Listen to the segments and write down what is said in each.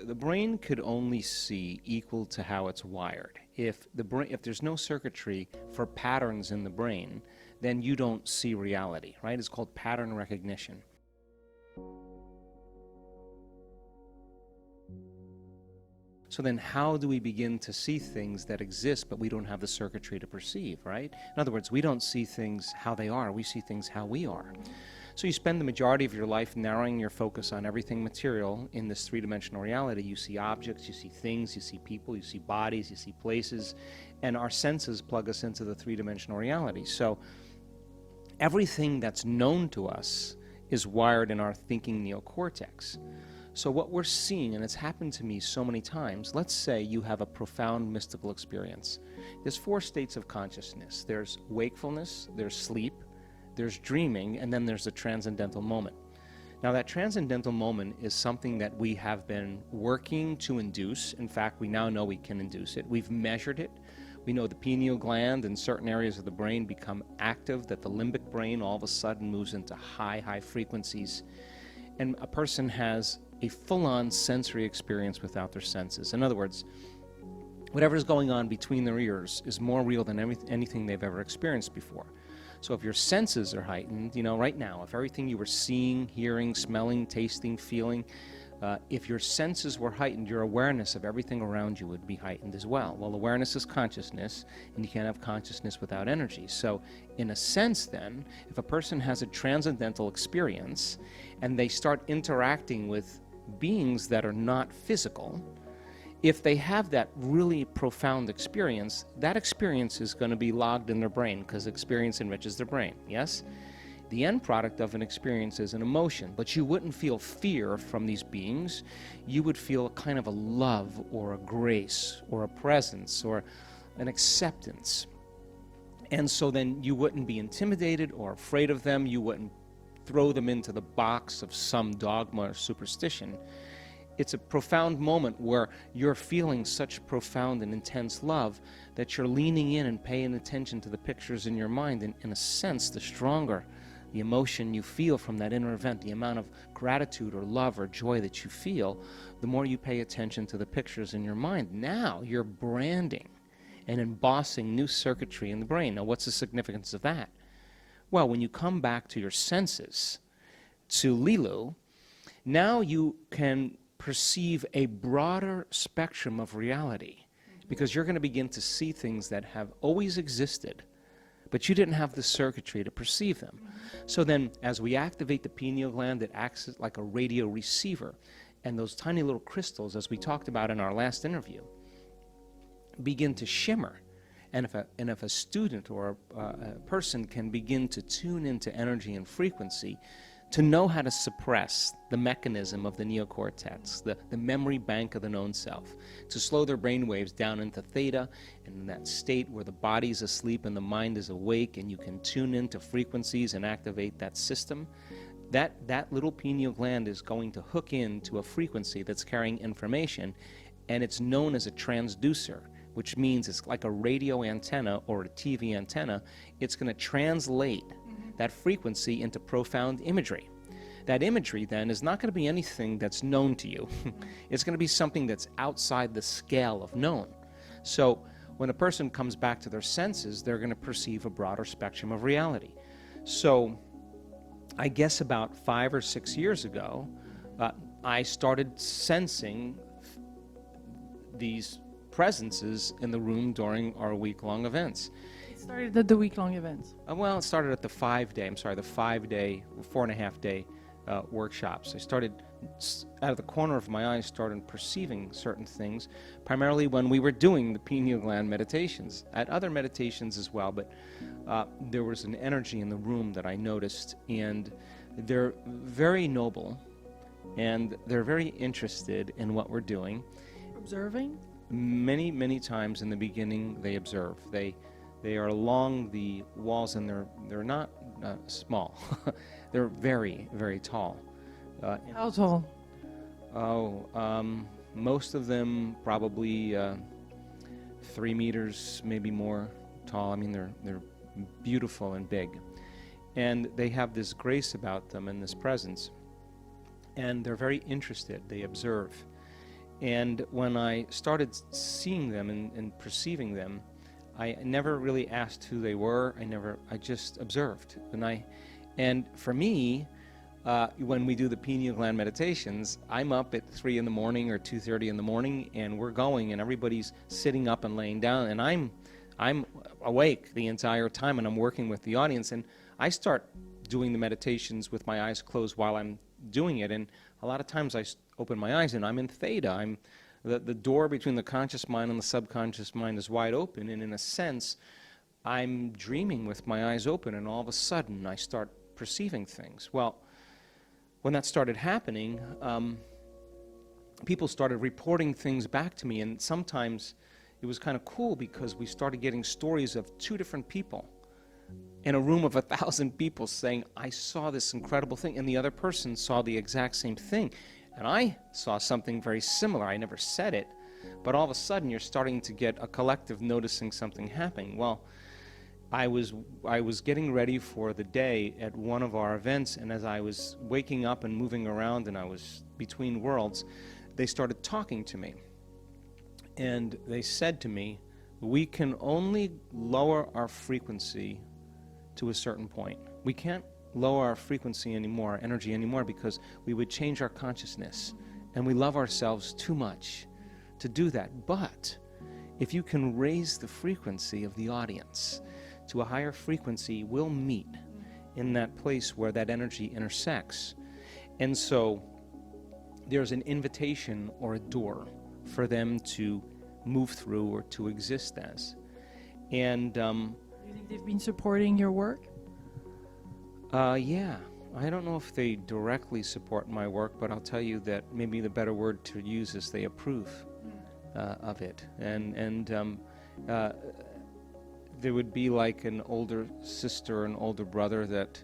the brain could only see equal to how it's wired. If there's no circuitry for patterns in the brain, then you don't see reality, right? It's called pattern recognition. So then how do we begin to see things that exist but we don't have the circuitry to perceive, right? In other words, we don't see things how they are, we see things how we are. So you spend the majority of your life narrowing your focus on everything material in this three-dimensional reality. You see objects, you see things, you see people, you see bodies, you see places, and our senses plug us into the three-dimensional reality. So everything that's known to us is wired in our thinking neocortex. So what we're seeing, and it's happened to me so many times, let's say you have a profound mystical experience. There's 4 states of consciousness. There's wakefulness, there's sleep, there's dreaming, and then there's the transcendental moment. Now that transcendental moment is something that we have been working to induce. In fact, we now know we can induce it. We've measured it. We know the pineal gland in certain areas of the brain become active, that the limbic brain all of a sudden moves into high frequencies, and a person has a full-on sensory experience without their senses. In other words, whatever's going on between their ears is more real than anything they've ever experienced before. So if your senses are heightened, right now, if everything you were seeing, hearing, smelling, tasting, feeling, if your senses were heightened, your awareness of everything around you would be heightened as well. Well, awareness is consciousness, and you can't have consciousness without energy. So in a sense then, if a person has a transcendental experience and they start interacting with beings that are not physical, if they have that really profound experience, that experience is going to be logged in their brain because experience enriches their brain, yes? The end product of an experience is an emotion, but you wouldn't feel fear from these beings. You would feel a kind of a love or a grace or a presence or an acceptance. And so then you wouldn't be intimidated or afraid of them. You wouldn't throw them into the box of some dogma or superstition. It's a profound moment where you're feeling such profound and intense love that you're leaning in and paying attention to the pictures in your mind. And in a sense, the stronger the emotion you feel from that inner event, the amount of gratitude or love or joy that you feel, the more you pay attention to the pictures in your mind. Now you're branding and embossing new circuitry in the brain. Now what's the significance of that? Well, when you come back to your senses, to Lilu, now you can perceive a broader spectrum of reality because you're going to begin to see things that have always existed, but you didn't have the circuitry to perceive them. So then, as we activate the pineal gland, it acts like a radio receiver, and those tiny little crystals, as we talked about in our last interview, begin to shimmer. And if a student or a person can begin to tune into energy and frequency, to know how to suppress the mechanism of the neocortex, the memory bank of the known self, to slow their brain waves down into theta, and in that state where the body's asleep and the mind is awake, and you can tune into frequencies and activate that system, that little pineal gland is going to hook into a frequency that's carrying information, and it's known as a transducer, which means it's like a radio antenna or a TV antenna. It's going to translate that frequency into profound imagery. That imagery then is not going to be anything that's known to you. It's going to be something that's outside the scale of known. So when a person comes back to their senses, they're going to perceive a broader spectrum of reality. So I guess about 5 or 6 years ago, I started sensing these presences in the room during our week-long events. It started at the week-long events. Well, it started at the 5-day, 4.5-day workshops. I started, out of the corner of my eye, started perceiving certain things, primarily when we were doing the pineal gland meditations. At other meditations as well, but there was an energy in the room that I noticed, and they're very noble, and they're very interested in what we're doing. Observing? Many, many times in the beginning, they observe. They are along the walls, and they're not small. They're very, very tall. How tall? Most of them probably 3 meters, maybe more tall. I mean, they're beautiful and big, and they have this grace about them and this presence, and they're very interested. They observe, And when I started seeing them and perceiving them, I never really asked who they were. I just observed. And for me, when we do the pineal gland meditations, I'm up at 3 in the morning or 2:30 in the morning, and we're going, and everybody's sitting up and laying down, and I'm awake the entire time, and I'm working with the audience, and I start doing the meditations with my eyes closed while I'm doing it, and a lot of times I open my eyes and I'm in theta. The door between the conscious mind and the subconscious mind is wide open, and in a sense, I'm dreaming with my eyes open, and all of a sudden I start perceiving things. Well, when that started happening, people started reporting things back to me, and sometimes it was kind of cool because we started getting stories of 2 different people in a room of 1,000 people saying, I saw this incredible thing, and the other person saw the exact same thing. And I saw something very similar. I never said it, but all of a sudden you're starting to get a collective noticing something happening. Well, I was getting ready for the day at one of our events, and as I was waking up and moving around and I was between worlds, they started talking to me. And they said to me, we can only lower our frequency to a certain point. We can't lower our frequency anymore, our energy anymore, because we would change our consciousness, and we love ourselves too much to do that. But if you can raise the frequency of the audience to a higher frequency, we'll meet in that place where that energy intersects. And so there's an invitation or a door for them to move through or to exist as. And Do you think they've been supporting your work? yeah, I don't know if they directly support my work, but I'll tell you that maybe the better word to use is they approve of it. And there would be like an older sister, an older brother that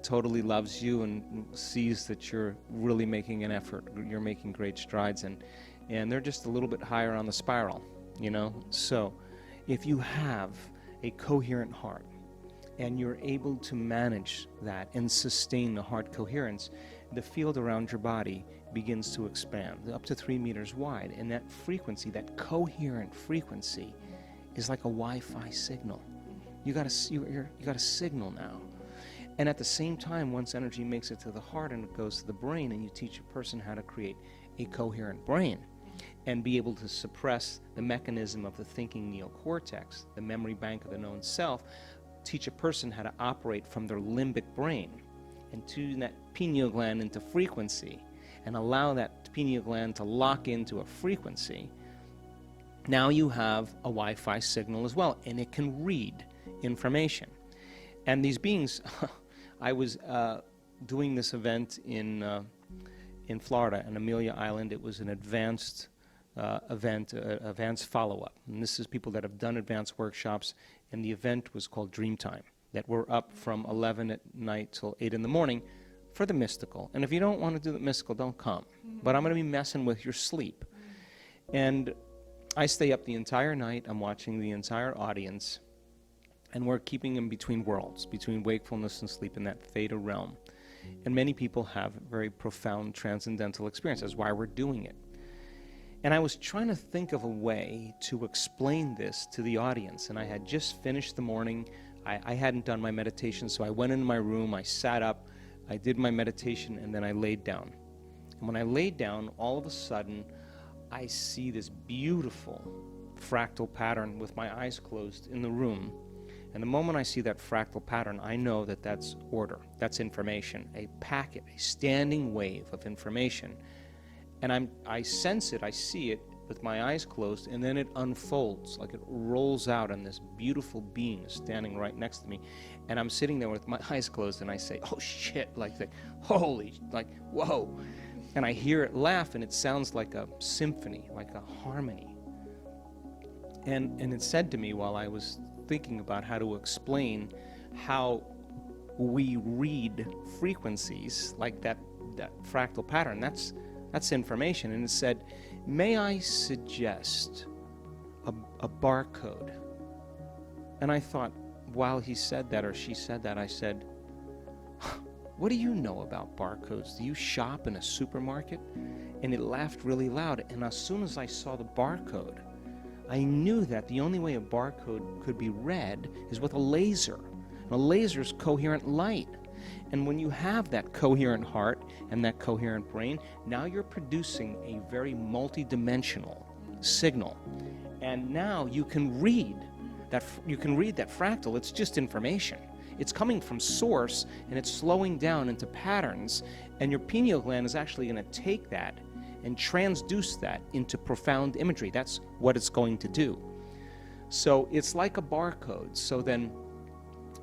totally loves you and sees that you're really making an effort, you're making great strides, and they're just a little bit higher on the spiral, you know? So if you have a coherent heart and you're able to manage that and sustain the heart coherence, the field around your body begins to expand up to 3 meters wide, and that frequency, that coherent frequency, is like a Wi-Fi signal. You got a signal now. And at the same time, once energy makes it to the heart and it goes to the brain, and you teach a person how to create a coherent brain and be able to suppress the mechanism of the thinking neocortex, the memory bank of the known self, teach a person how to operate from their limbic brain and tune that pineal gland into frequency and allow that pineal gland to lock into a frequency. Now you have a Wi-Fi signal as well, and it can read information. And these beings, I was doing this event in Florida, on Amelia Island. It was an advanced event, advanced follow-up. And this is people that have done advanced workshops, and the event was called Dreamtime, that we're up from 11 at night till 8 in the morning for the mystical. And if you don't want to do the mystical, don't come. But I'm going to be messing with your sleep. And I stay up the entire night. I'm watching the entire audience, and we're keeping them between worlds, between wakefulness and sleep in that theta realm. And many people have very profound transcendental experience. That's why we're doing it. And I was trying to think of a way to explain this to the audience, and I had just finished the morning. I hadn't done my meditation, so I went into my room, I sat up, I did my meditation, and then I laid down. And when I laid down, all of a sudden, I see this beautiful fractal pattern with my eyes closed in the room. And the moment I see that fractal pattern, I know that that's order, that's information, a packet, a standing wave of information. And I sense it, I see it with my eyes closed, and then it unfolds, like it rolls out, and this beautiful being is standing right next to me. And I'm sitting there with my eyes closed, and I say, oh shit, like, holy, like, whoa. And I hear it laugh, and it sounds like a symphony, like a harmony. And it said to me while I was thinking about how to explain how we read frequencies like that fractal pattern, that's information. And it said, may I suggest a barcode? And I thought, while he said that or she said that, I said, what do you know about barcodes? Do you shop in a supermarket? And it laughed really loud. And as soon as I saw the barcode, I knew that the only way a barcode could be read is with a laser. And a laser is coherent light. And when you have that coherent heart and that coherent brain, now you're producing a very multidimensional signal. And now you can read that fractal. It's just information. It's coming from source, and it's slowing down into patterns, and your pineal gland is actually going to take that and transduce that into profound imagery. That's what it's going to do. So it's like a barcode. So then,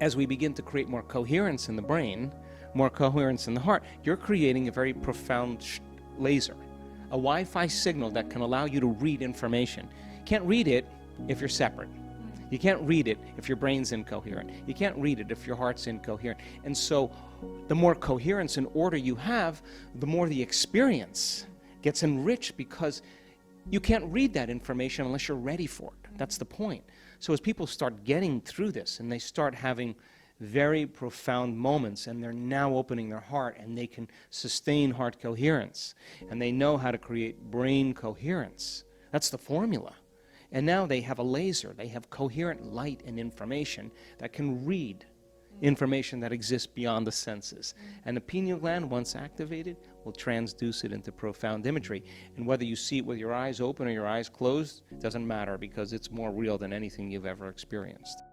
as we begin to create more coherence in the brain, more coherence in the heart, you're creating a very profound laser, a Wi-Fi signal that can allow you to read information. You can't read it if you're separate. You can't read it if your brain's incoherent. You can't read it if your heart's incoherent. And so the more coherence and order you have, the more the experience gets enriched, because you can't read that information unless you're ready for it. That's the point. So as people start getting through this and they start having very profound moments, and they're now opening their heart, and they can sustain heart coherence, and they know how to create brain coherence. That's the formula. And now they have a laser. They have coherent light and information that can read information that exists beyond the senses. And the pineal gland, once activated, will transduce it into profound imagery. And whether you see it with your eyes open or your eyes closed, it doesn't matter, because it's more real than anything you've ever experienced.